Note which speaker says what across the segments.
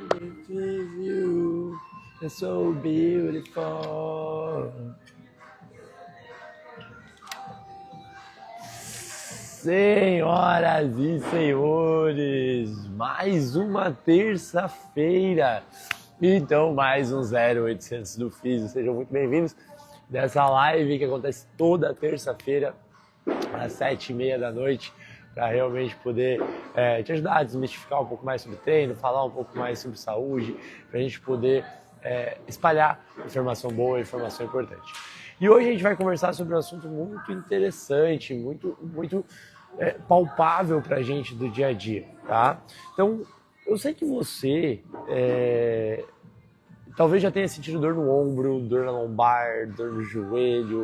Speaker 1: With you, it's so beautiful. Senhoras e senhores, mais uma terça-feira. Então, mais um 0800 do Físio. Sejam muito bem-vindos dessa live que acontece toda terça-feira às 7h30 da noite, para realmente poder te ajudar a desmistificar um pouco mais sobre treino, falar um pouco mais sobre saúde, para a gente poder espalhar informação boa, informação importante. E hoje a gente vai conversar sobre um assunto muito interessante, muito palpável para a gente do dia a dia, tá? Então, eu sei que você talvez já tenha sentido dor no ombro, dor na lombar, dor no joelho,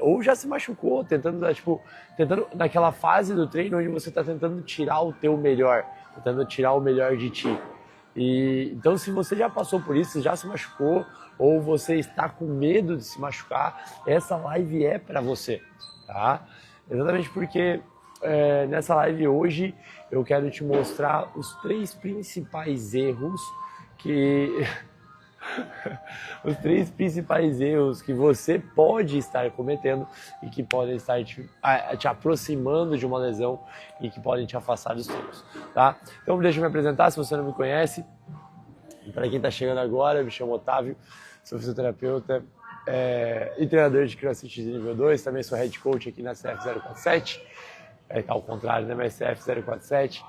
Speaker 1: ou já se machucou tentando naquela fase do treino onde você está tentando tirar o teu melhor, tentando tirar o melhor de ti. Então, se você já passou por isso, já se machucou, ou você está com medo de se machucar, essa live é para você, tá? Exatamente porque nessa live hoje eu quero te mostrar os 3 principais erros os 3 principais erros que você pode estar cometendo e que podem estar te aproximando de uma lesão e que podem te afastar dos treinos, tá? Então deixa eu me apresentar, se você não me conhece. Para quem está chegando agora, eu me chamo Otávio, sou fisioterapeuta e treinador de CrossFit de nível 2, também sou head coach aqui na CF047, ao contrário, né, mas CF047.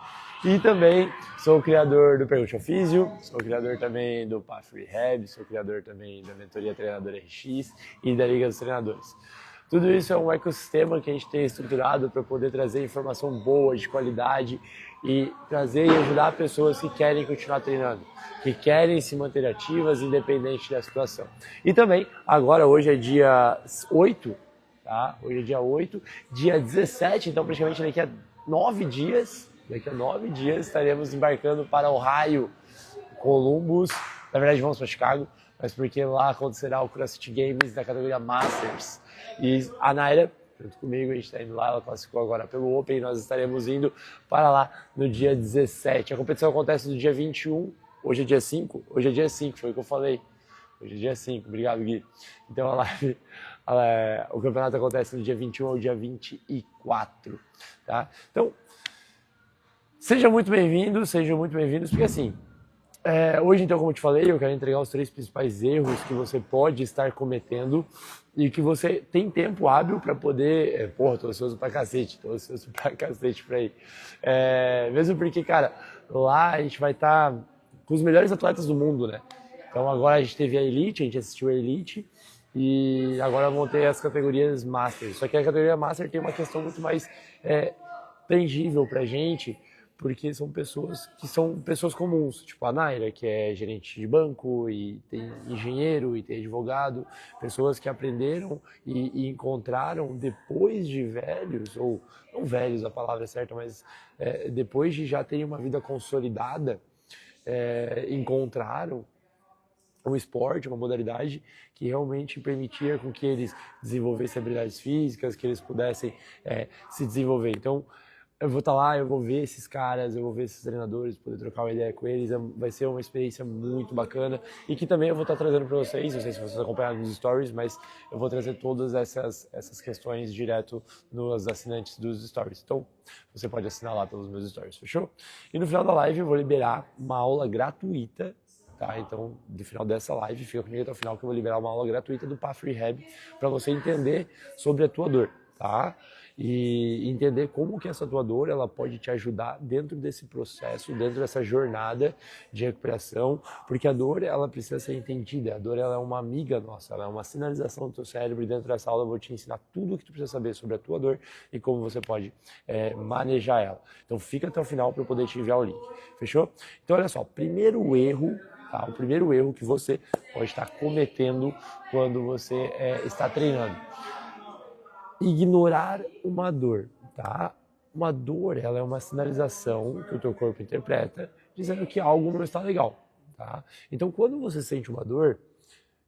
Speaker 1: E também sou o criador do Pergunte ao Físio, sou o criador também do Path Rehab, sou o criador também da mentoria Treinador RX e da Liga dos Treinadores. Tudo isso é um ecossistema que a gente tem estruturado para poder trazer informação boa, de qualidade e trazer e ajudar pessoas que querem continuar treinando, que querem se manter ativas independente da situação. E também, agora, hoje é dia 8, tá? Hoje é dia 8, dia 17, então praticamente daqui a 9 dias estaremos embarcando para Ohio, Columbus. Na verdade vamos para Chicago, mas porque lá acontecerá o CrossFit Games da categoria Masters. E a Naira, junto comigo, a gente está indo lá, ela classificou agora pelo Open, e nós estaremos indo para lá no dia 17. A competição acontece no dia 21, hoje é dia 5, foi o que eu falei. Hoje é dia 5, obrigado Gui. Então o campeonato acontece no dia 21 ao dia 24, tá? Então, sejam muito bem-vindos, porque assim, hoje então, como eu te falei, eu quero entregar os 3 principais erros que você pode estar cometendo e que você tem tempo hábil para poder... tô ansioso pra cacete pra ir. Mesmo porque, cara, lá a gente vai estar com os melhores atletas do mundo, né? Então agora a gente teve a Elite, a gente assistiu a Elite e agora vão ter as categorias Master. Só que a categoria Master tem uma questão muito mais tangível pra gente, porque são pessoas comuns, tipo a Naira, que é gerente de banco, e tem engenheiro, e tem advogado, pessoas que aprenderam e encontraram depois de velhos, ou não velhos a palavra é certa, mas depois de já terem uma vida consolidada, encontraram um esporte, uma modalidade que realmente permitia com que eles desenvolvessem habilidades físicas, que eles pudessem se desenvolver. Então, eu vou estar lá, eu vou ver esses caras, eu vou ver esses treinadores, poder trocar uma ideia com eles, vai ser uma experiência muito bacana e que também eu vou estar trazendo para vocês, não sei se vocês acompanharam nos stories, mas eu vou trazer todas essas questões direto nos assinantes dos stories. Então, você pode assinar lá pelos meus stories, fechou? E no final da live eu vou liberar uma aula gratuita, tá? Então, no final dessa live, fica comigo até o final que eu vou liberar uma aula gratuita do Path Rehab para você entender sobre a tua dor, tá? E entender como que essa tua dor ela pode te ajudar dentro desse processo, dentro dessa jornada de recuperação, porque a dor ela precisa ser entendida, a dor ela é uma amiga nossa, ela é uma sinalização do teu cérebro, e dentro dessa aula eu vou te ensinar tudo o que tu precisa saber sobre a tua dor e como você pode manejar ela. Então fica até o final para eu poder te enviar o link, fechou? Então olha só, o primeiro erro que você pode estar cometendo quando você está treinando: ignorar uma dor, tá? Uma dor, ela é uma sinalização que o teu corpo interpreta dizendo que algo não está legal, tá? Então, quando você sente uma dor,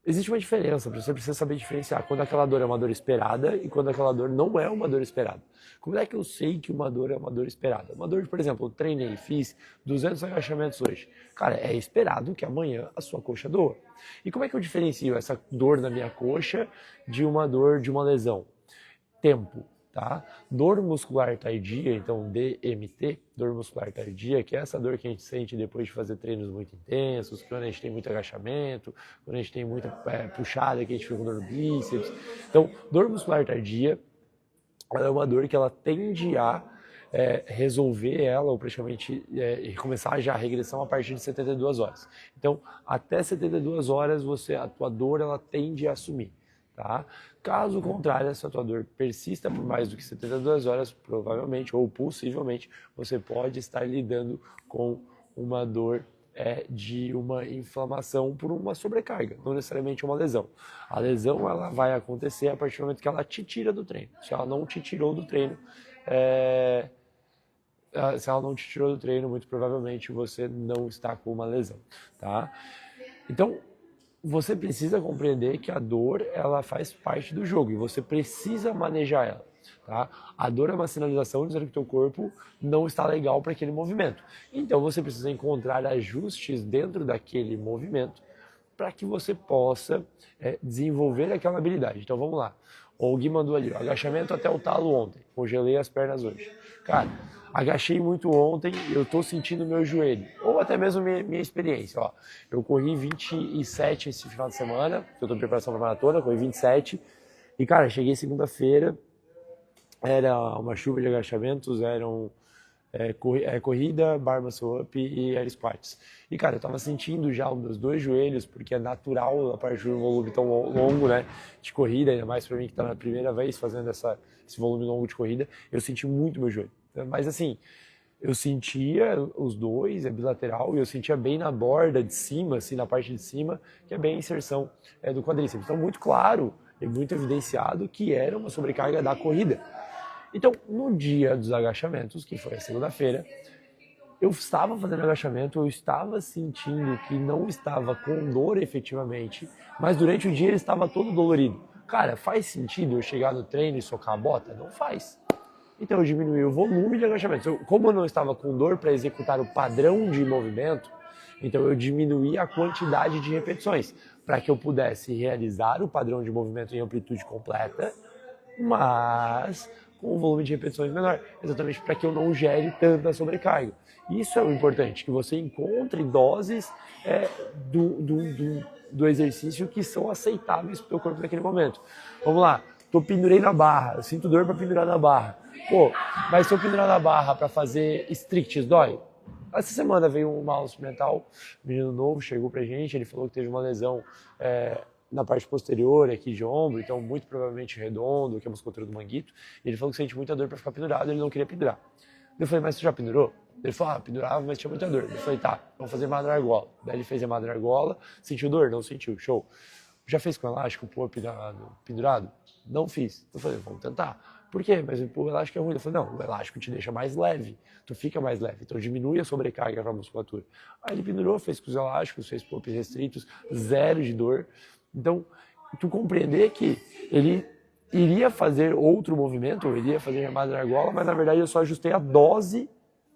Speaker 1: existe uma diferença, você precisa saber diferenciar quando aquela dor é uma dor esperada e quando aquela dor não é uma dor esperada. Como é que eu sei que uma dor é uma dor esperada? Uma dor, por exemplo, eu treinei, fiz 200 agachamentos hoje. Cara, é esperado que amanhã a sua coxa doa. E como é que eu diferencio essa dor na minha coxa de uma dor de uma lesão? Tempo. Tá? Dor muscular tardia, então DMT, dor muscular tardia, que é essa dor que a gente sente depois de fazer treinos muito intensos, quando a gente tem muito agachamento, quando a gente tem muita puxada, que a gente fica com dor no bíceps. Então, dor muscular tardia é uma dor que ela tende a resolver ela, ou praticamente começar já a regressão a partir de 72 horas. Então, até 72 horas, a tua dor ela tende a assumir. Tá? Caso contrário, se a tua dor persista por mais do que 72 horas, provavelmente ou possivelmente você pode estar lidando com uma dor de uma inflamação por uma sobrecarga, não necessariamente uma lesão. A lesão ela vai acontecer a partir do momento que ela te tira do treino. Se ela não te tirou do treino, muito provavelmente você não está com uma lesão. Tá? Então, você precisa compreender que a dor ela faz parte do jogo e você precisa manejar ela. Tá? A dor é uma sinalização dizendo que o teu corpo não está legal para aquele movimento. Então você precisa encontrar ajustes dentro daquele movimento para que você possa desenvolver aquela habilidade. Então vamos lá. O Gui mandou ali, agachamento até o talo ontem, congelei as pernas hoje. Cara, agachei muito ontem, eu estou sentindo meu joelho, ou até mesmo minha experiência. Ó, eu corri 27 esse final de semana, eu estou em preparação para maratona, corri 27, e cara, cheguei segunda-feira, era uma chuva de agachamentos, eram corrida, bar muscle up e air squats. E cara, eu tava sentindo já os meus dois joelhos, porque é natural a partir de um volume tão longo, né, de corrida, ainda mais para mim que tá na primeira vez fazendo esse volume longo de corrida, eu senti muito meu joelho. Mas assim, eu sentia os dois, é bilateral, e eu sentia bem na borda de cima, assim, na parte de cima, que é bem a inserção do quadríceps. Então, muito claro e muito evidenciado que era uma sobrecarga da corrida. Então, no dia dos agachamentos, que foi a segunda-feira, eu estava fazendo agachamento, eu estava sentindo que não estava com dor efetivamente, mas durante o dia ele estava todo dolorido. Cara, faz sentido eu chegar no treino e socar a bota? Não faz. Então eu diminui o volume de agachamento. Como eu não estava com dor para executar o padrão de movimento, então eu diminuí a quantidade de repetições para que eu pudesse realizar o padrão de movimento em amplitude completa, mas com um volume de repetições menor, exatamente para que eu não gere tanta sobrecarga. Isso é o importante, que você encontre doses do exercício que são aceitáveis para o teu corpo naquele momento. Vamos lá, pendurei na barra, eu sinto dor para pendurar na barra. Pô, mas se eu pendurar na barra para fazer stricts, dói? Essa semana veio uma aula experimental, um menino novo chegou pra gente, ele falou que teve uma lesão na parte posterior aqui de ombro, então muito provavelmente redondo, que é a musculatura do manguito, e ele falou que sente muita dor para ficar pendurado, ele não queria pendurar. Eu falei, mas você já pendurou? Ele falou, pendurava, mas tinha muita dor. Eu falei, tá, vamos fazer madragola. Daí ele fez a madragola, sentiu dor? Não sentiu, show. Já fez com elástico, pendurado? Não fiz. Eu falei, vamos tentar. Por quê? Mas o elástico é ruim. Eu falei, não, o elástico te deixa mais leve, tu fica mais leve, então diminui a sobrecarga para a musculatura. Aí ele pendurou, fez com os elásticos, fez pop restritos, zero de dor. Então, tu compreender que ele iria fazer outro movimento, ou iria fazer remada na argola, mas na verdade eu só ajustei a dose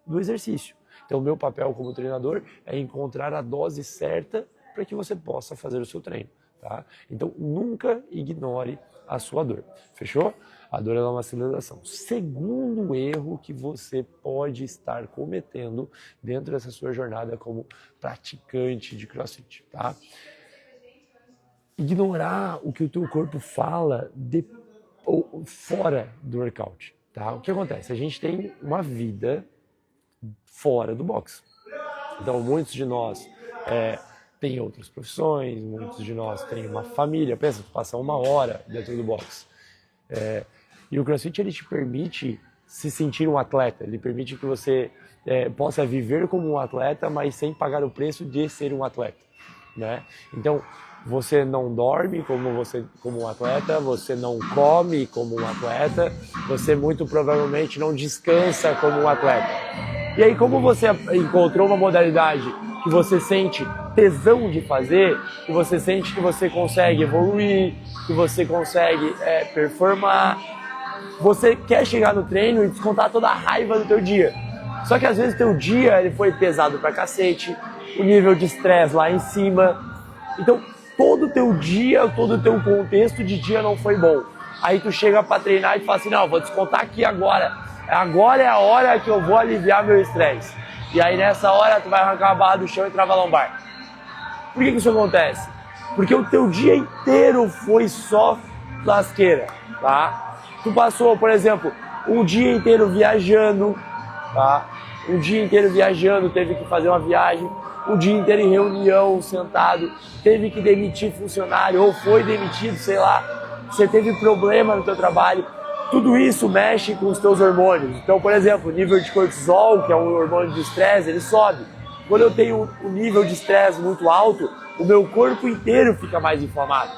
Speaker 1: do exercício. Então, o meu papel como treinador é encontrar a dose certa para que você possa fazer o seu treino. Tá? Então, nunca ignore a sua dor. Fechou? A dor é uma sinalização. Segundo erro que você pode estar cometendo dentro dessa sua jornada como praticante de CrossFit. Tá? Ignorar o que o teu corpo fala fora do workout. Tá? O que acontece? A gente tem uma vida fora do box. Então, muitos de nós têm outras profissões, muitos de nós têm uma família. Pensa, tu passa 1 hora dentro do box. E o CrossFit ele te permite se sentir um atleta. Ele permite que você possa viver como um atleta, mas sem pagar o preço de ser um atleta. Né? Então, você não dorme como um atleta, você não come como um atleta, você muito provavelmente não descansa como um atleta. E aí, como você encontrou uma modalidade que você sente tesão de fazer, que você sente que você consegue evoluir, que você consegue performar. Você quer chegar no treino e descontar toda a raiva do teu dia. Só que às vezes teu dia ele foi pesado pra cacete, o nível de estresse lá em cima. Então todo o teu dia, todo o teu contexto de dia não foi bom. Aí tu chega pra treinar e fala assim, não, vou descontar aqui agora. Agora é a hora que eu vou aliviar meu estresse. E aí nessa hora tu vai arrancar a barra do chão e travar a lombar. Por que isso acontece? Porque o teu dia inteiro foi só lasqueira, tá? Tu passou, por exemplo, um dia inteiro viajando, tá? Um dia inteiro viajando, teve que fazer uma viagem, um dia inteiro em reunião, sentado, teve que demitir funcionário, ou foi demitido, sei lá, você teve problema no teu trabalho. Tudo isso mexe com os teus hormônios. Então, por exemplo, o nível de cortisol, que é um hormônio de estresse, ele sobe. Quando eu tenho um nível de estresse muito alto, o meu corpo inteiro fica mais inflamado.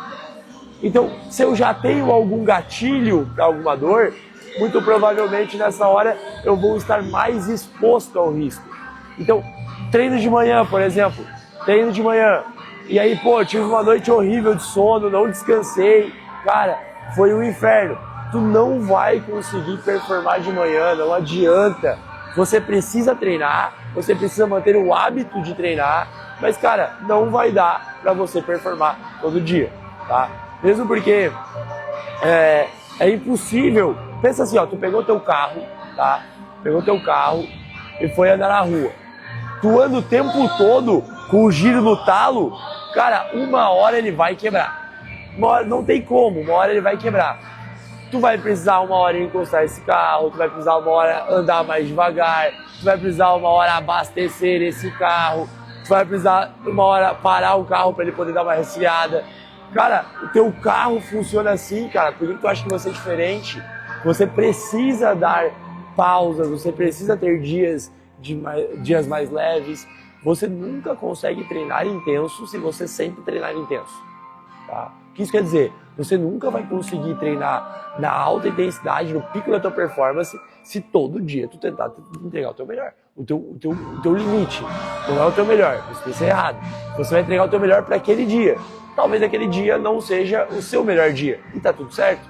Speaker 1: Então, se eu já tenho algum gatilho para alguma dor, muito provavelmente nessa hora eu vou estar mais exposto ao risco. Então, treino de manhã, por exemplo, treino de manhã, e aí, pô, tive uma noite horrível de sono, não descansei, cara, foi um inferno. Tu não vai conseguir performar de manhã, não adianta. Você precisa treinar, você precisa manter o hábito de treinar, mas, cara, não vai dar para você performar todo dia, tá? Mesmo porque é impossível. Pensa assim, ó, tu pegou teu carro, tá? Pegou teu carro e foi andar na rua. Tu anda o tempo todo com o giro no talo, cara, uma hora ele vai quebrar. Uma hora, não tem como, uma hora ele vai quebrar. Tu vai precisar uma hora encostar esse carro, tu vai precisar uma hora andar mais devagar, tu vai precisar uma hora abastecer esse carro, tu vai precisar uma hora parar o carro para ele poder dar uma resfriada. Cara, o teu carro funciona assim, cara. Por que tu acha que você é diferente? Você precisa dar pausas, você precisa ter dias mais leves. Você nunca consegue treinar intenso se você sempre treinar intenso, tá? O que isso quer dizer? Você nunca vai conseguir treinar na alta intensidade, no pico da tua performance, se todo dia tu tentar entregar o teu melhor. O teu limite não é o teu melhor, isso tem que ser errado. Você vai entregar o teu melhor para aquele dia. Talvez aquele dia não seja o seu melhor dia. E tá tudo certo.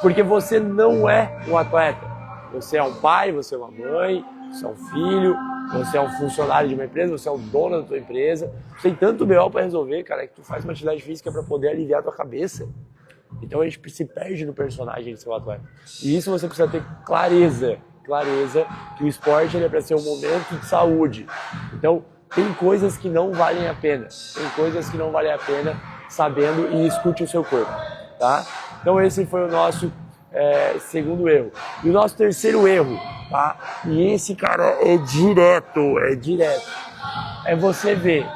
Speaker 1: Porque você não é um atleta. Você é um pai, você é uma mãe, você é um filho, você é um funcionário de uma empresa, você é o dono da tua empresa. Você tem tanto BO para resolver, cara, que tu faz uma atividade física para poder aliviar a tua cabeça. Então a gente se perde no personagem de ser um atleta. E isso você precisa ter clareza que o esporte ele é para ser um momento de saúde. Então, tem coisas que não valem a pena. Tem coisas que não valem a pena sabendo e escute o seu corpo, tá? Então esse foi o nosso segundo erro. E o nosso terceiro erro, tá? E esse, cara, é direto. É você ver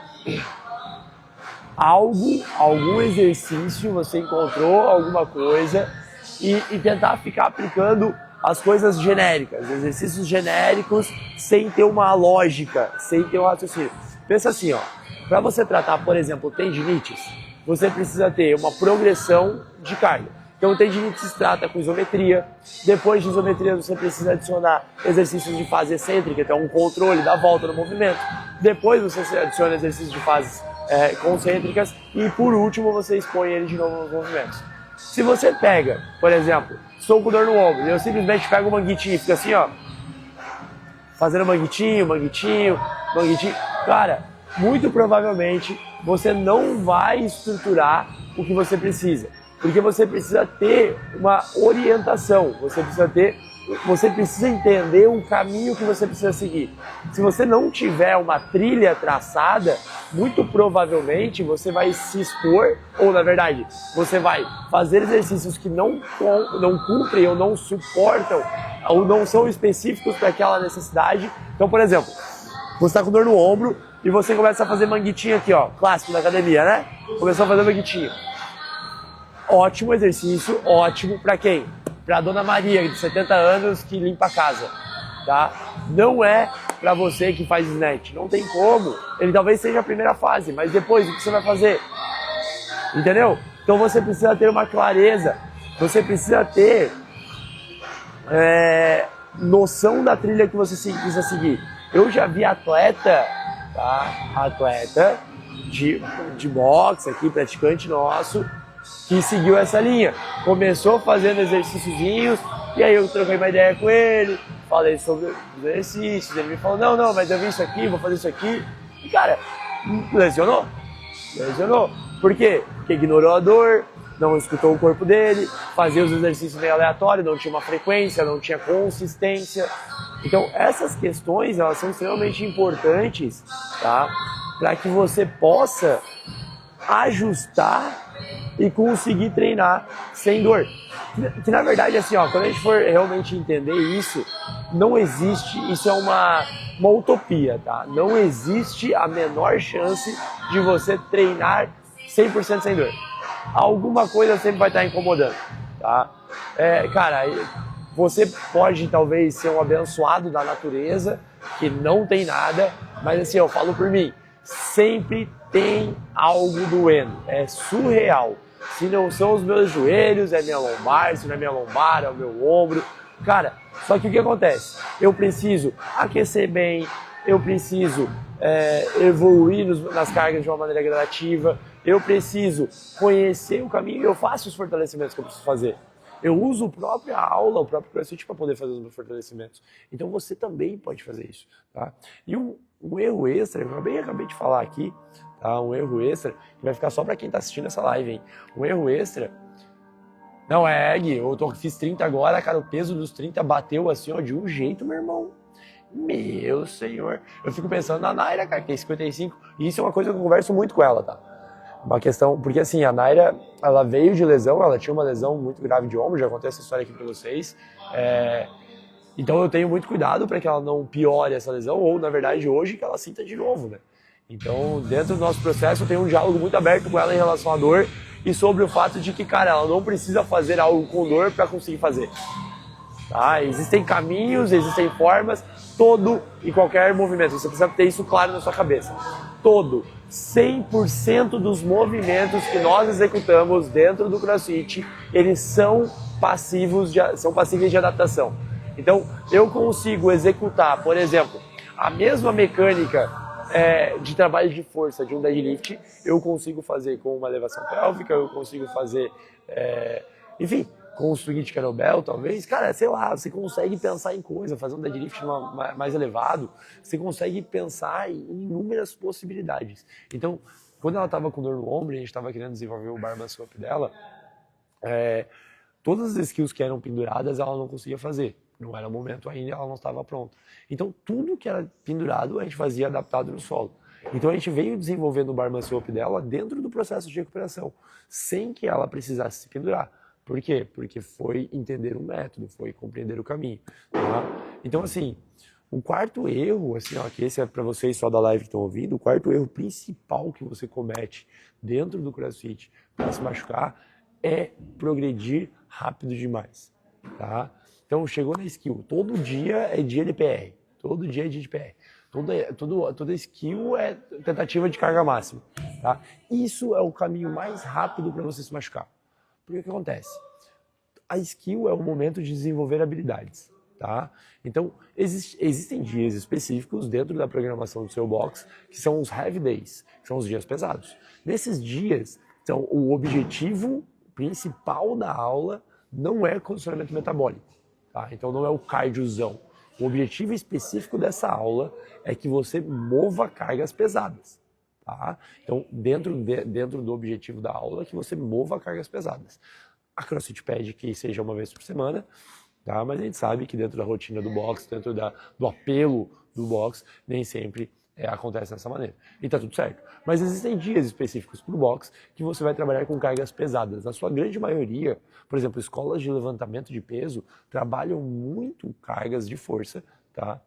Speaker 1: algum exercício, você encontrou alguma coisa e tentar ficar aplicando as coisas genéricas, exercícios genéricos, sem ter uma lógica, sem ter um raciocínio. Pensa assim, ó, para você tratar, por exemplo, tendinites, você precisa ter uma progressão de carga. Então, tendinite se trata com isometria. Depois de isometria, você precisa adicionar exercícios de fase excêntrica, então um controle da volta no movimento. Depois, você adiciona exercícios de fases concêntricas e, por último, você expõe ele de novo nos movimentos. Se você pega, por exemplo, estou com dor no ombro, e eu simplesmente pego o manguitinho e fico assim, ó, fazendo manguitinho, cara, muito provavelmente você não vai estruturar o que você precisa, porque você precisa ter uma orientação, você precisa entender um caminho que você precisa seguir. Se você não tiver uma trilha traçada, muito provavelmente você vai se expor, ou na verdade, você vai fazer exercícios que não cumprem ou não suportam, ou não são específicos para aquela necessidade. Então, por exemplo, você está com dor no ombro e você começa a fazer manguitinho aqui, ó, clássico da academia, né? Começou a fazer manguitinho. Ótimo exercício, ótimo para quem? Para a Dona Maria, de 70 anos, que limpa a casa, tá? Não é para você que faz snatch, não tem como. Ele talvez seja a primeira fase, mas depois o que você vai fazer? Entendeu? Então você precisa ter uma clareza, você precisa ter noção da trilha que você precisa seguir. Eu já vi atleta, tá? Atleta de boxe aqui, praticante nosso, que seguiu essa linha. Começou fazendo exercíciozinhos, e aí eu troquei uma ideia com ele, falei sobre os exercícios, ele me falou, não, mas eu vi isso aqui, vou fazer isso aqui. E cara, lesionou. Por quê? Porque ignorou a dor, não escutou o corpo dele, fazia os exercícios meio aleatórios, não tinha uma frequência, não tinha consistência. Então essas questões, elas são extremamente importantes, tá? Para que você possa ajustar e conseguir treinar sem dor. Que na verdade, assim, ó, quando a gente for realmente entender isso, não existe, isso é uma utopia, tá? Não existe a menor chance de você treinar 100% sem dor. Alguma coisa sempre vai estar incomodando, tá? Cara, você pode talvez ser um abençoado da natureza, que não tem nada, mas assim, eu falo por mim, sempre tem algo doendo, é surreal. Se não são os meus joelhos, é minha lombar, se não é minha lombar, é o meu ombro. Cara, só que o que acontece? Eu preciso aquecer bem, eu preciso evoluir nas cargas de uma maneira gradativa, eu preciso conhecer o caminho e eu faço os fortalecimentos que eu preciso fazer. Eu uso a própria aula, o próprio CrossFit para poder fazer os meus fortalecimentos. Então você também pode fazer isso, tá? E um erro extra, eu acabei de falar aqui, tá? Um erro extra, que vai ficar só para quem está assistindo essa live, hein? Um erro extra, não Gui, eu fiz 30 agora, cara, o peso dos 30 bateu assim, ó, de um jeito, meu irmão. Meu senhor. Eu fico pensando na Naira, cara, que tem 55, e isso é uma coisa que eu converso muito com ela, tá? Uma questão, porque assim, a Naira, ela veio de lesão, ela tinha uma lesão muito grave de ombro, já contei essa história aqui pra vocês, então eu tenho muito cuidado para que ela não piore essa lesão, ou na verdade hoje que ela sinta de novo, né? Então, dentro do nosso processo, eu tenho um diálogo muito aberto com ela em relação à dor e sobre o fato de que, cara, ela não precisa fazer algo com dor para conseguir fazer. Tá? Existem caminhos, existem formas, todo e qualquer movimento. Você precisa ter isso claro na sua cabeça. 100% dos movimentos que nós executamos dentro do CrossFit, eles são passíveis de adaptação. Então, eu consigo executar, por exemplo, a mesma mecânica de trabalho de força de um deadlift, eu consigo fazer com uma elevação pélvica, eu consigo fazer, enfim, com o swing de kettlebell, talvez. Cara, sei lá, você consegue pensar em coisa, fazer um deadlift mais elevado, você consegue pensar em inúmeras possibilidades. Então, quando ela estava com dor no ombro e a gente estava querendo desenvolver o bar muscle up dela, todas as skills que eram penduradas ela não conseguia fazer. Não era o momento ainda, ela não estava pronta. Então, tudo que era pendurado, a gente fazia adaptado no solo. Então, a gente veio desenvolvendo o bar muscle up dela dentro do processo de recuperação, sem que ela precisasse se pendurar. Por quê? Porque foi entender o método, foi compreender o caminho. Tá? Então, assim, o quarto erro, assim, ó, que esse é para vocês só da live que estão ouvindo, o quarto erro principal que você comete dentro do CrossFit para se machucar é progredir rápido demais. Tá? Então, chegou na skill, todo dia é dia de PR, todo dia é dia de PR. Toda skill é tentativa de carga máxima. Tá? Isso é o caminho mais rápido para você se machucar. Porque o que acontece? A skill é o momento de desenvolver habilidades, tá? Então, existem dias específicos dentro da programação do seu box, que são os heavy days, que são os dias pesados. Nesses dias, então, o objetivo principal da aula não é condicionamento metabólico, tá? Então, não é o cardiozão. O objetivo específico dessa aula é que você mova cargas pesadas. Tá? Então, dentro do objetivo da aula, que você mova cargas pesadas. A CrossFit pede que seja uma vez por semana, tá? Mas a gente sabe que dentro da rotina do box, dentro do apelo do box, nem sempre acontece dessa maneira. E tá tudo certo. Mas existem dias específicos para o box que você vai trabalhar com cargas pesadas. Na sua grande maioria, por exemplo, escolas de levantamento de peso trabalham muito cargas de força, tá?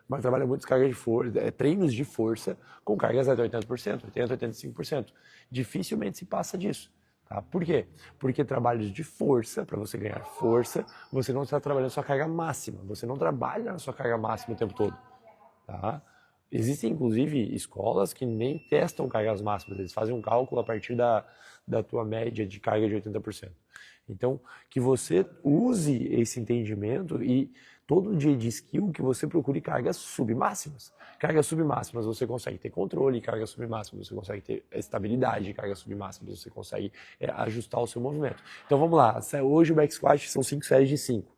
Speaker 1: Mas trabalha muito cargas de força, treinos de força com cargas até 80%, 80%, 85%. Dificilmente se passa disso. Tá? Por quê? Porque trabalhos de força, para você ganhar força, você não está trabalhando sua carga máxima. Você não trabalha na sua carga máxima o tempo todo. Tá? Existem, inclusive, escolas que nem testam cargas máximas. Eles fazem um cálculo a partir da tua média de carga de 80%. Então, que você use esse entendimento e todo dia de skill que você procure cargas submáximas. Cargas submáximas você consegue ter controle, cargas submáximas você consegue ter estabilidade, cargas submáximas você consegue ajustar o seu movimento. Então vamos lá, hoje o back squat são 5 séries de 5.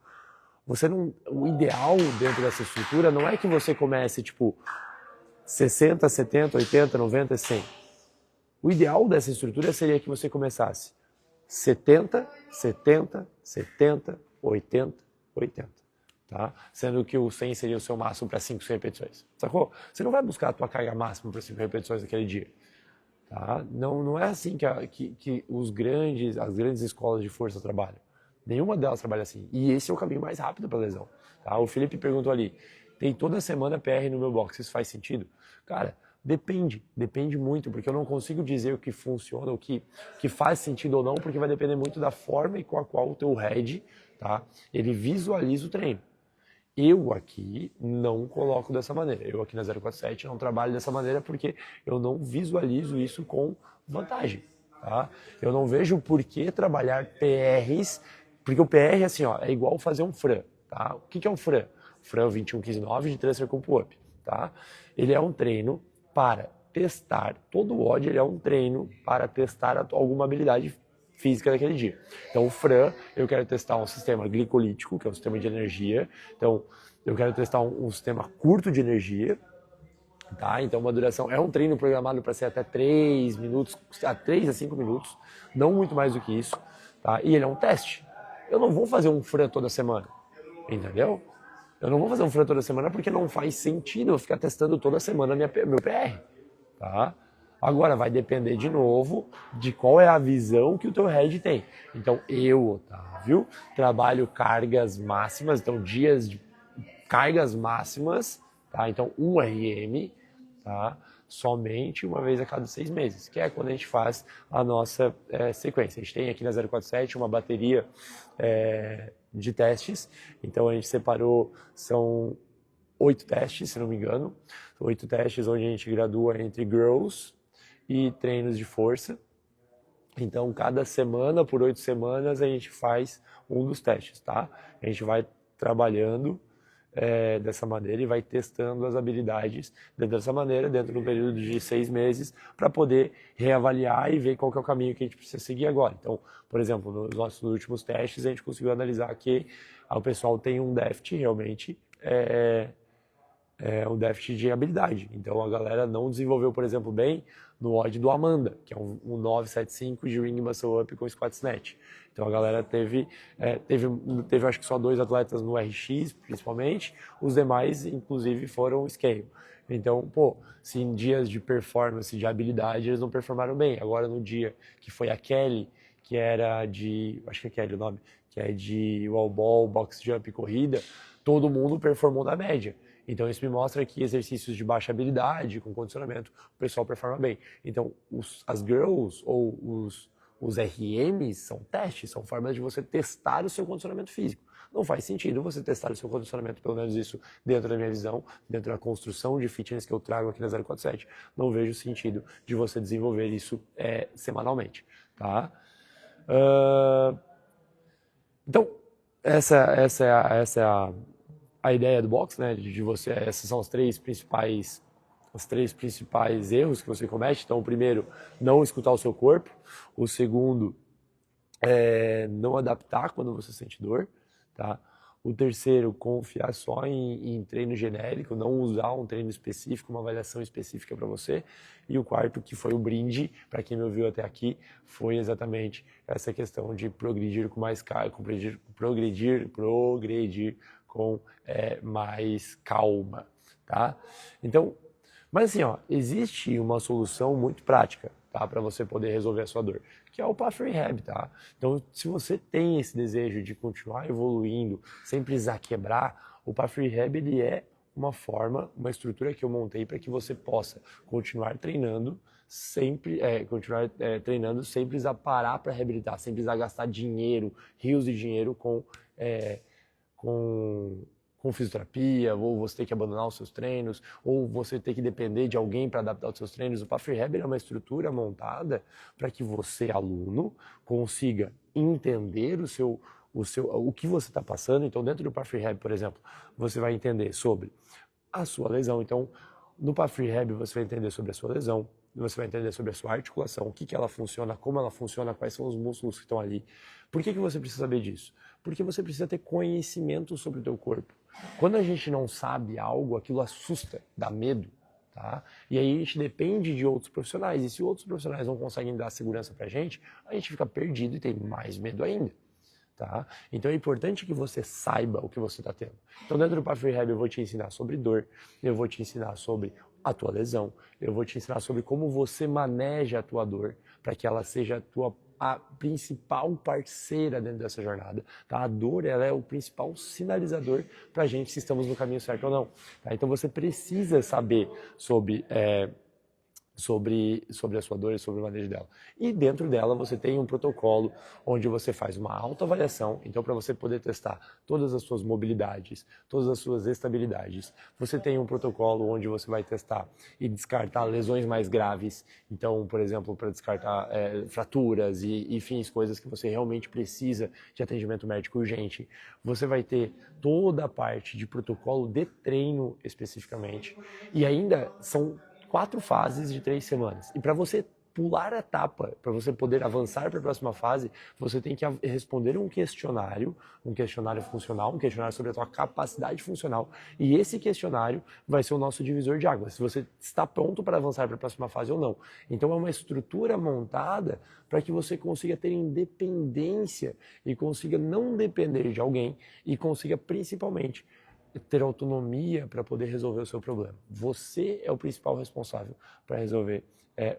Speaker 1: O ideal dentro dessa estrutura não é que você comece tipo 60, 70, 80, 90, 100. O ideal dessa estrutura seria que você começasse 70, 70, 70, 80, 80. Tá? Sendo que o 100 seria o seu máximo para 5 repetições. Sacou? Você não vai buscar a tua carga máxima para 5 repetições naquele dia. Tá? Não é assim que as grandes escolas de força trabalham. Nenhuma delas trabalha assim. E esse é o caminho mais rápido para lesão. Tá? O Felipe perguntou ali, tem toda semana PR no meu box, isso faz sentido? Cara, depende muito, porque eu não consigo dizer o que funciona, o que faz sentido ou não, porque vai depender muito da forma e com a qual o teu head, tá? Ele visualiza o treino. Eu aqui não coloco dessa maneira. Eu aqui na 047 não trabalho dessa maneira porque eu não visualizo isso com vantagem. Tá? Eu não vejo por que trabalhar PRs, porque o PR assim, ó, é igual fazer um FRAN. Tá? O que é um FRAN? FRAN 21-15-9 de transfer com pull-up. Tá? Ele é um treino para testar, todo o WOD ele é um treino para testar alguma habilidade física daquele dia. Então o FRAN, eu quero testar um sistema glicolítico, que é um sistema de energia. Então eu quero testar um sistema curto de energia, tá? Então uma duração, é um treino programado para ser até 3 minutos, 3 a 5 minutos, não muito mais do que isso, tá? E ele é um teste. Eu não vou fazer um FRAN toda semana, entendeu? Eu não vou fazer um FRAN toda semana porque não faz sentido eu ficar testando toda semana meu PR, tá? Agora vai depender de novo de qual é a visão que o teu head tem. Então eu, Otávio, trabalho cargas máximas, então dias de cargas máximas, tá? Então 1 RM, tá? Somente uma vez a cada 6 meses, que é quando a gente faz a nossa sequência. A gente tem aqui na 047 uma bateria de testes, então a gente separou, são 8 testes, se não me engano, 8 testes onde a gente gradua entre girls e treinos de força. Então, cada semana, por 8 semanas, a gente faz um dos testes, tá? A gente vai trabalhando dessa maneira e vai testando as habilidades dessa maneira, dentro de um período de 6 meses, para poder reavaliar e ver qual que é o caminho que a gente precisa seguir agora. Então, por exemplo, nos nossos últimos testes, a gente conseguiu analisar que o pessoal tem um déficit realmente um déficit de habilidade. Então a galera não desenvolveu, por exemplo, bem no WOD do Amanda, que é um 975 de Ring Muscle Up com Squat Snatch. Então a galera teve acho que só 2 atletas no RX, principalmente, os demais, inclusive, foram scale. Então, se em dias de performance, de habilidade, eles não performaram bem. Agora no dia que foi a Kelly, que era de, acho que é Kelly o nome, que é de wall ball, box jump e corrida, todo mundo performou na média. Então isso me mostra que exercícios de baixa habilidade, com condicionamento, o pessoal performa bem. Então as girls ou os RMs são testes, são formas de você testar o seu condicionamento físico. Não faz sentido você testar o seu condicionamento, pelo menos isso dentro da minha visão, dentro da construção de fitness que eu trago aqui na 047. Não vejo sentido de você desenvolver isso semanalmente, tá? Então, essa é a ideia do box, né, de você, esses são os três principais erros que você comete. Então, o primeiro, não escutar o seu corpo. O segundo, não adaptar quando você sente dor, tá? O terceiro, confiar só em treino genérico, não usar um treino específico, uma avaliação específica para você. E o quarto, que foi o brinde, para quem me ouviu até aqui, foi exatamente essa questão de progredir com mais progredir com mais calma, tá? Então, mas assim, ó, existe uma solução muito prática, tá, para você poder resolver a sua dor, que é o Path Rehab, tá? Então, se você tem esse desejo de continuar evoluindo, sem precisar quebrar, o Path Rehab, ele é uma estrutura que eu montei para que você possa continuar treinando sempre, sem precisar parar para reabilitar, sem precisar gastar dinheiro, rios de dinheiro com fisioterapia, ou você ter que abandonar os seus treinos, ou você ter que depender de alguém para adaptar os seus treinos. O Path Rehab é uma estrutura montada para que você, aluno, consiga entender o que você está passando. Então, dentro do Path Rehab, por exemplo, você vai entender sobre a sua lesão. Então, no Path Rehab, você vai entender sobre a sua lesão, você vai entender sobre a sua articulação, o que ela funciona, como ela funciona, quais são os músculos que estão ali. Por que você precisa saber disso? Porque você precisa ter conhecimento sobre o teu corpo. Quando a gente não sabe algo, aquilo assusta, dá medo. Tá? E aí a gente depende de outros profissionais, e se outros profissionais não conseguem dar segurança pra gente fica perdido e tem mais medo ainda. Tá? Então é importante que você saiba o que você está tendo. Então dentro do Path Rehab eu vou te ensinar sobre dor, eu vou te ensinar sobre a tua lesão, eu vou te ensinar sobre como você maneja a tua dor para que ela seja a principal parceira dentro dessa jornada. Tá? A dor ela é o principal sinalizador para a gente se estamos no caminho certo ou não. Tá? Então você precisa saber sobre a sua dor e sobre o manejo dela. E dentro dela você tem um protocolo onde você faz uma autoavaliação, então para você poder testar todas as suas mobilidades, todas as suas estabilidades, você tem um protocolo onde você vai testar e descartar lesões mais graves, então, por exemplo, para descartar fraturas e enfim, coisas que você realmente precisa de atendimento médico urgente. Você vai ter toda a parte de protocolo de treino especificamente, e ainda são 4 fases de 3 semanas. E para você pular a etapa, para você poder avançar para a próxima fase, você tem que responder um questionário funcional, um questionário sobre a tua capacidade funcional. E esse questionário vai ser o nosso divisor de águas, se você está pronto para avançar para a próxima fase ou não. Então é uma estrutura montada para que você consiga ter independência e consiga não depender de alguém e consiga principalmente ter autonomia para poder resolver o seu problema. Você é o principal responsável para resolver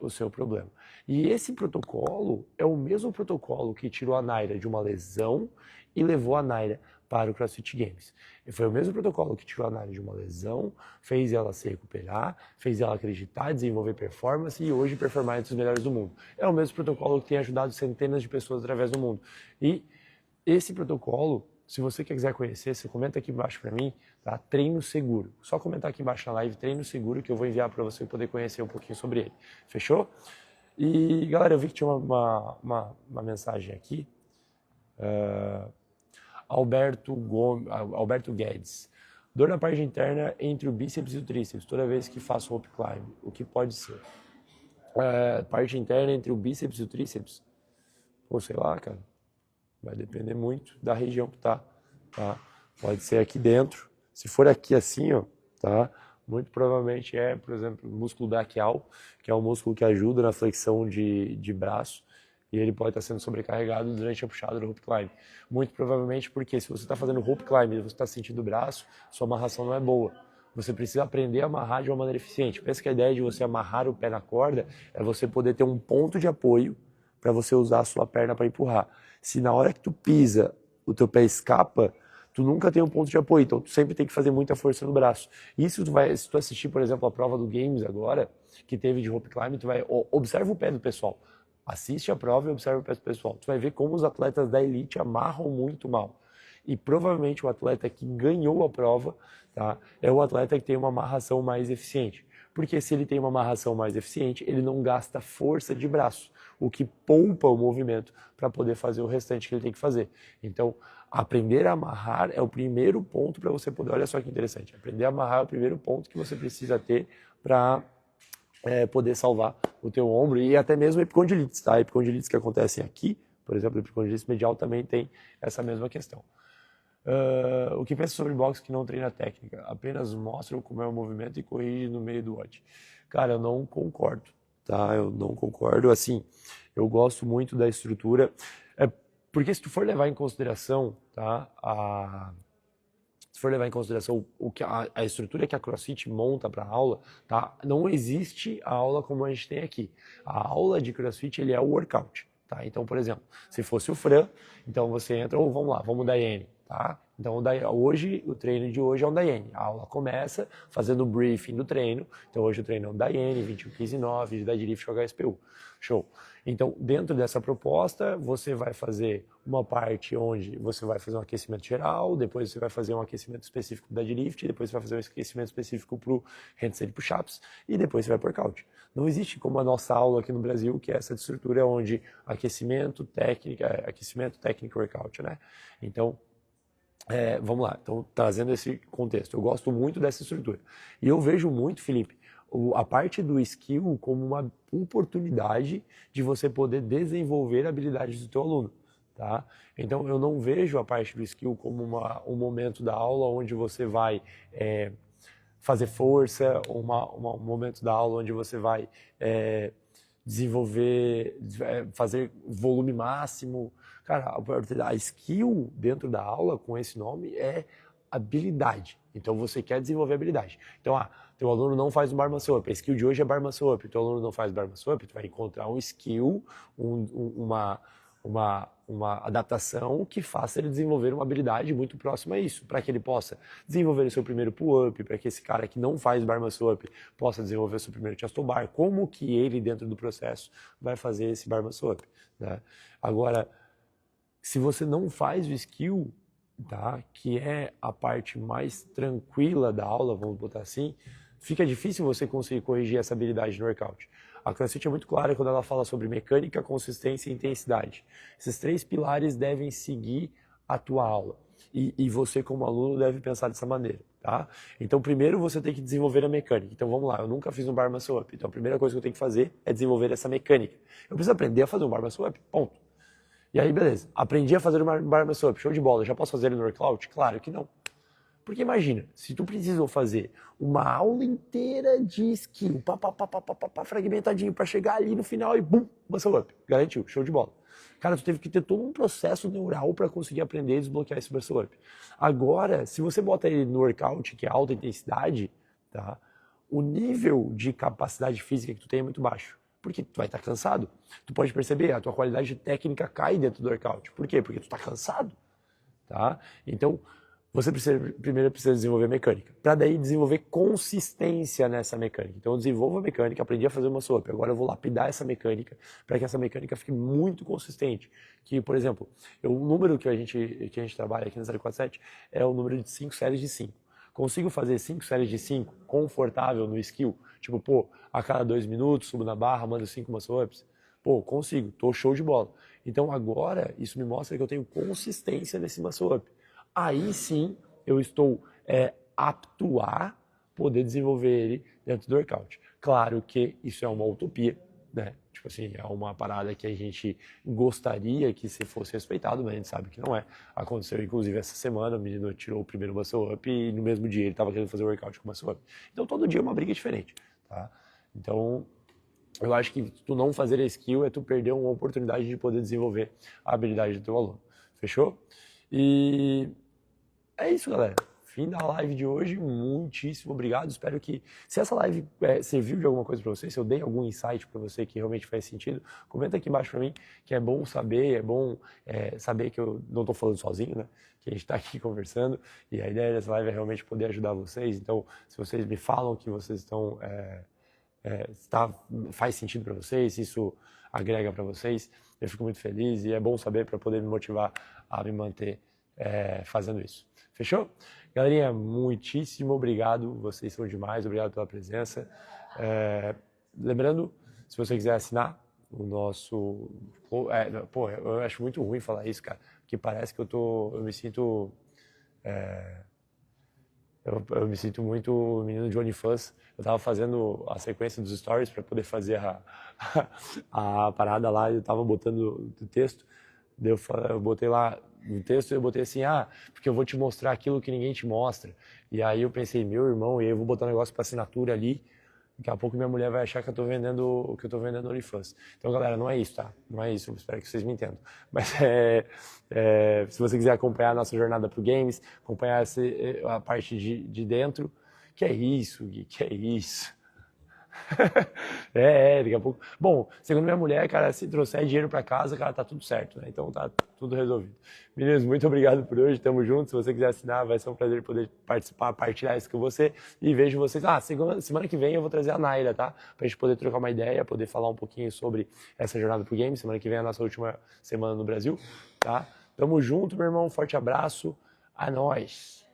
Speaker 1: o seu problema. E esse protocolo é o mesmo protocolo que tirou a Naira de uma lesão e levou a Naira para o CrossFit Games. E foi o mesmo protocolo que tirou a Naira de uma lesão, fez ela se recuperar, fez ela acreditar, desenvolver performance e hoje performar entre os melhores do mundo. É o mesmo protocolo que tem ajudado centenas de pessoas através do mundo. E esse protocolo, se você quiser conhecer, você comenta aqui embaixo para mim, tá? Treino Seguro. Só comentar aqui embaixo na live, Treino Seguro, que eu vou enviar para você poder conhecer um pouquinho sobre ele. Fechou? E, galera, eu vi que tinha uma mensagem aqui. Alberto Guedes. Dor na parte interna entre o bíceps e o tríceps, toda vez que faço rope climb. O que pode ser? Parte interna entre o bíceps e o tríceps? Ou sei lá, cara. Vai depender muito da região que tá? Pode ser aqui dentro. Se for aqui assim, ó, tá? Muito provavelmente por exemplo, o músculo braquial, que é um músculo que ajuda na flexão de braço, e ele pode estar sendo sobrecarregado durante a puxada do rope climb. Muito provavelmente porque se você está fazendo rope climb e você está sentindo o braço, sua amarração não é boa. Você precisa aprender a amarrar de uma maneira eficiente. Pensa que a ideia de você amarrar o pé na corda é você poder ter um ponto de apoio para você usar a sua perna para empurrar. Se na hora que tu pisa, o teu pé escapa, tu nunca tem um ponto de apoio, então tu sempre tem que fazer muita força no braço. Isso se tu assistir, por exemplo, a prova do Games agora, que teve de rope climb, tu vai observa o pé do pessoal. Assiste a prova e observa o pé do pessoal. Tu vai ver como os atletas da elite amarram muito mal. E provavelmente o atleta que ganhou a prova, tá, é o atleta que tem uma amarração mais eficiente. Porque se ele tem uma amarração mais eficiente, ele não gasta força de braço, o que poupa o movimento para poder fazer o restante que ele tem que fazer. Então, aprender a amarrar é o primeiro ponto para você poder... Olha só que interessante. Aprender a amarrar é o primeiro ponto que você precisa ter para poder salvar o teu ombro e até mesmo epicondilites, tá? Epicondilites que acontecem aqui, por exemplo, epicondilite medial também tem essa mesma questão. O que pensa sobre boxe que não treina técnica? Apenas mostra como é o movimento e corrige no meio do WOD. Cara, eu não concordo, tá? Eu não concordo. Assim, eu gosto muito da estrutura. Porque se tu for levar em consideração, tá? Se for levar em consideração a estrutura que a CrossFit monta para a aula, tá? Não existe a aula como a gente tem aqui. A aula de CrossFit, ele é o workout, tá? Então, por exemplo, se fosse o Fran, então você entra, vamos lá, vamos dar IM. tá? Então, hoje, o treino de hoje é um Daiane. A aula começa fazendo o briefing do treino. Então, hoje o treino é um Daiane, 21, 15, 9, de deadlift com HSPU. Show. Então, dentro dessa proposta, você vai fazer uma parte onde você vai fazer um aquecimento geral, depois você vai fazer um aquecimento específico para deadlift, depois você vai fazer um aquecimento específico para o handstand push-ups e depois você vai para workout. Não existe como a nossa aula aqui no Brasil, que é essa estrutura onde aquecimento, técnica, workout, né? Então, vamos lá, então trazendo esse contexto, eu gosto muito dessa estrutura. E eu vejo muito, Felipe, a parte do skill como uma oportunidade de você poder desenvolver habilidades do teu aluno, tá? Então eu não vejo a parte do skill como um momento da aula onde você vai fazer força, um momento da aula onde você vai desenvolver, fazer volume máximo. Cara, a skill dentro da aula com esse nome é habilidade. Então você quer desenvolver habilidade. Então, teu aluno não faz um bar muscle up, a skill de hoje é bar muscle up, teu aluno não faz bar muscle up, tu vai encontrar um skill, uma adaptação que faça ele desenvolver uma habilidade muito próxima a isso, para que ele possa desenvolver o seu primeiro pull-up, para que esse cara que não faz bar muscle up possa desenvolver o seu primeiro chest to bar, como que ele dentro do processo vai fazer esse bar muscle up, né? Agora, se você não faz o skill, tá, que é a parte mais tranquila da aula, vamos botar assim, fica difícil você conseguir corrigir essa habilidade no workout. A CrossFit é muito clara quando ela fala sobre mecânica, consistência e intensidade. Esses 3 pilares devem seguir a tua aula. E você, como aluno, deve pensar dessa maneira, tá? Então, primeiro você tem que desenvolver a mecânica. Então, vamos lá, eu nunca fiz um bar muscle up. Então, a primeira coisa que eu tenho que fazer é desenvolver essa mecânica. Eu preciso aprender a fazer um bar muscle up, ponto. E aí, beleza, aprendi a fazer um bar muscle up, show de bola, já posso fazer ele no workout? Claro que não. Porque imagina, se tu precisou fazer uma aula inteira de skill, fragmentadinho, para chegar ali no final e bum, muscle up, garantiu, show de bola. Cara, tu teve que ter todo um processo neural para conseguir aprender e desbloquear esse muscle up. Agora, se você bota ele no workout, que é alta intensidade, tá? O nível de capacidade física que tu tem é muito baixo. Porque tu vai estar cansado. Tu pode perceber, a tua qualidade técnica cai dentro do workout. Por quê? Porque tu está cansado, tá? Então, você primeiro precisa desenvolver mecânica, para daí desenvolver consistência nessa mecânica. Então eu desenvolvo a mecânica, aprendi a fazer uma sopa, agora eu vou lapidar essa mecânica para que essa mecânica fique muito consistente. Que, por exemplo, o número que a gente trabalha aqui na 047 é o número de 5 séries de 5. Consigo fazer 5 séries de 5 confortável no skill? Tipo, a cada 2 minutos subo na barra, mando 5 muscle ups? Consigo, tô show de bola. Então agora isso me mostra que eu tenho consistência nesse muscle up. Aí sim eu estou apto a poder desenvolver ele dentro do workout. Claro que isso é uma utopia, né? Tipo assim, é uma parada que a gente gostaria que se fosse respeitado, mas a gente sabe que não é. Aconteceu inclusive essa semana, o menino tirou o primeiro muscle up e no mesmo dia ele estava querendo fazer o workout com muscle up. Então todo dia é uma briga diferente, tá? Então eu acho que tu não fazer a skill é tu perder uma oportunidade de poder desenvolver a habilidade do teu aluno. Fechou? E é isso, galera. Fim da live de hoje. Muitíssimo obrigado. Espero que, se essa live serviu de alguma coisa para você, se eu dei algum insight para você que realmente faz sentido, comenta aqui embaixo para mim, que é bom saber, saber que eu não estou falando sozinho, né? Que a gente está aqui conversando e a ideia dessa live é realmente poder ajudar vocês. Então, se vocês me falam que vocês estão... faz sentido para vocês, se isso agrega para vocês, eu fico muito feliz e é bom saber para poder me motivar a me manter fazendo isso. Fechou? Galerinha, muitíssimo obrigado, vocês são demais, obrigado pela presença. Lembrando, se você quiser assinar o nosso... eu acho muito ruim falar isso, cara, porque parece que eu me sinto... Eu me sinto muito menino de OnlyFans. Eu tava fazendo a sequência dos stories para poder fazer a parada lá e eu tava botando o texto. Eu botei lá no texto, eu botei assim, porque eu vou te mostrar aquilo que ninguém te mostra. E aí eu pensei, meu irmão, e aí eu vou botar um negócio para assinatura ali. Daqui a pouco minha mulher vai achar que eu tô vendendo OnlyFans. Então, galera, não é isso, tá? Não é isso, eu espero que vocês me entendam. Mas se você quiser acompanhar a nossa jornada pro games, acompanhar a parte de dentro, que é isso, Gui, que é isso. Daqui a pouco. Bom, segundo minha mulher, cara, se trouxer dinheiro pra casa, cara, tá tudo certo, né? Então tá tudo resolvido. Meninos, muito obrigado por hoje, tamo junto. Se você quiser assinar, vai ser um prazer poder participar, partilhar isso com você. E vejo vocês. Semana que vem eu vou trazer a Naira, tá? Pra gente poder trocar uma ideia, poder falar um pouquinho sobre essa jornada pro game. Semana que vem é a nossa última semana no Brasil, tá? Tamo junto, meu irmão. Um forte abraço. A nós.